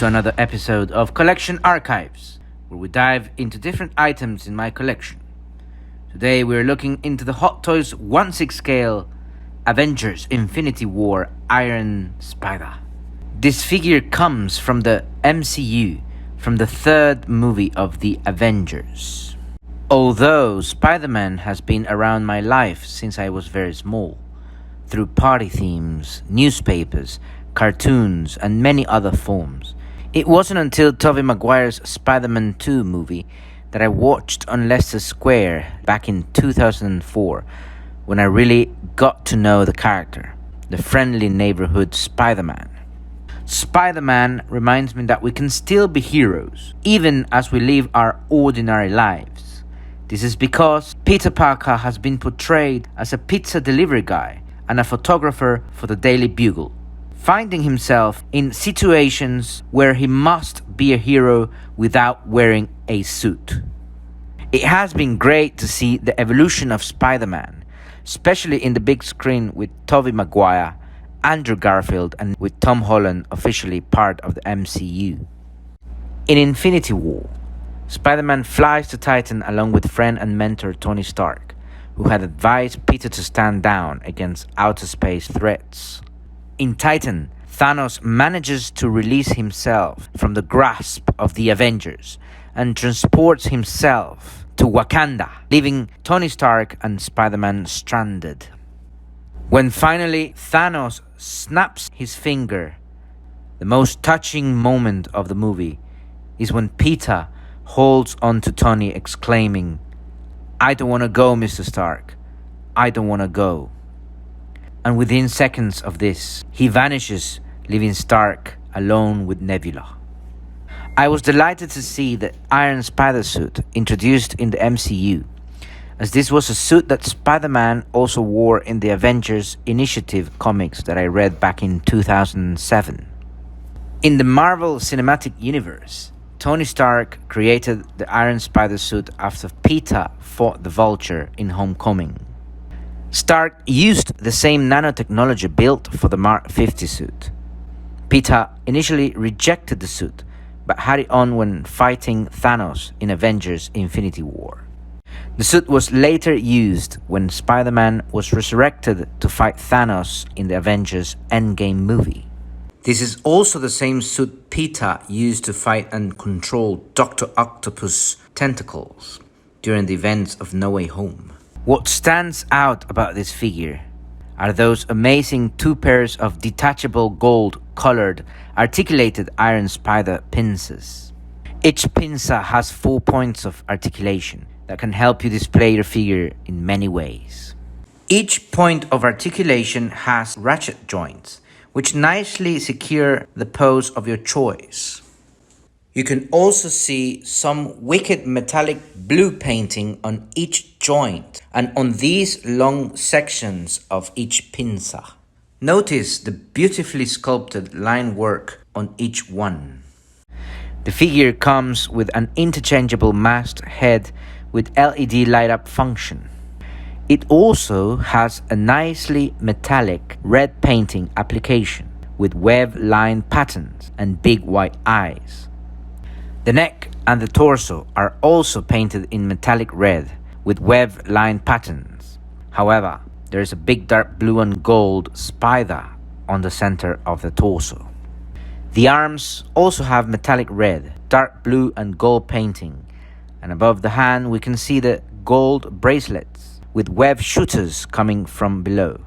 to another episode of Collection Archives, where we dive into different items in my collection. Today we're looking into the Hot Toys 1/6 scale Avengers Infinity War Iron Spider. This figure comes from the MCU, from the third movie of the Avengers. Although SpiderMan has been around my life since I was very small, through party themes, newspapers, cartoons, and many other forms. It wasn't until Tobey Maguire's Spider-Man 2 movie that I watched on Leicester Square back in 2004 when I really got to know the character, the friendly neighborhood Spider-Man. Spider-Man reminds me that we can still be heroes, even as we live our ordinary lives. This is because Peter Parker has been portrayed as a pizza delivery guy and a photographer for the Daily Bugle, finding himself in situations where he must be a hero without wearing a suit. It has been great to see the evolution of Spider-Man, especially in the big screen with Tobey Maguire, Andrew Garfield, and with Tom Holland officially part of the MCU. In Infinity War, Spider-Man flies to Titan along with friend and mentor Tony Stark, who had advised Peter to stand down against outer space threats. In Titan, Thanos manages to release himself from the grasp of the Avengers and transports himself to Wakanda, leaving Tony Stark and Spider-Man stranded. When finally Thanos snaps his finger, the most touching moment of the movie is when Peter holds on to Tony, exclaiming, "I don't want to go, Mr. Stark. I don't want to go." And within seconds of this, he vanishes, leaving Stark alone with Nebula. I was delighted to see the Iron Spider suit introduced in the MCU, as this was a suit that Spider-Man also wore in the Avengers Initiative comics that I read back in 2007. In the Marvel Cinematic Universe, Tony Stark created the Iron Spider suit after Peter fought the Vulture in Homecoming. Stark used the same nanotechnology built for the Mark 50 suit. Peter initially rejected the suit, but had it on when fighting Thanos in Avengers Infinity War. The suit was later used when Spider-Man was resurrected to fight Thanos in the Avengers Endgame movie. This is also the same suit Peter used to fight and control Dr. Octopus' tentacles during the events of No Way Home. What stands out about this figure are those amazing two pairs of detachable gold-colored articulated Iron Spider pincers. Each pincer has 4 points of articulation that can help you display your figure in many ways. Each point of articulation has ratchet joints, which nicely secure the pose of your choice. You can also see some wicked metallic blue painting on each joint and on these long sections of each pincer. Notice the beautifully sculpted line work on each one. The figure comes with an interchangeable masked head with LED light-up function. It also has a nicely metallic red painting application with web-line patterns and big white eyes. The neck and the torso are also painted in metallic red with web-line patterns. However, there is a big dark blue and gold spider on the center of the torso. The arms also have metallic red, dark blue and gold painting, and above the hand we can see the gold bracelets with web shooters coming from below.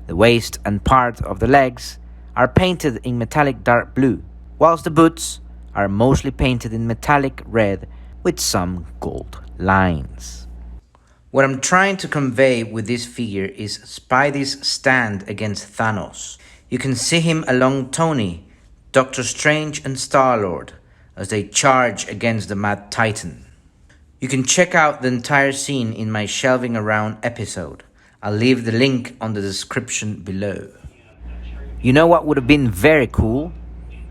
The waist and part of the legs are painted in metallic dark blue, whilst the boots are mostly painted in metallic red with some gold lines. What I'm trying to convey with this figure is Spidey's stand against Thanos. You can see him along Tony, Doctor Strange and Star-Lord as they charge against the Mad Titan. You can check out the entire scene in my Shelving Around episode. I'll leave the link on the description below. You know what would have been very cool?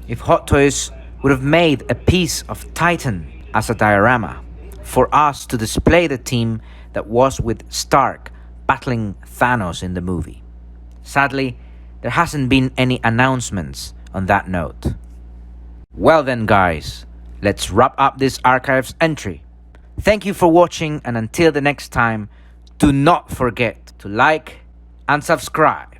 If Hot Toys would have made a piece of Titan as a diorama for us to display the team that was with Stark battling Thanos in the movie. Sadly, there hasn't been any announcements on that note. Well then guys, let's wrap up this archives entry. Thank you for watching, and until the next time, do not forget to like and subscribe.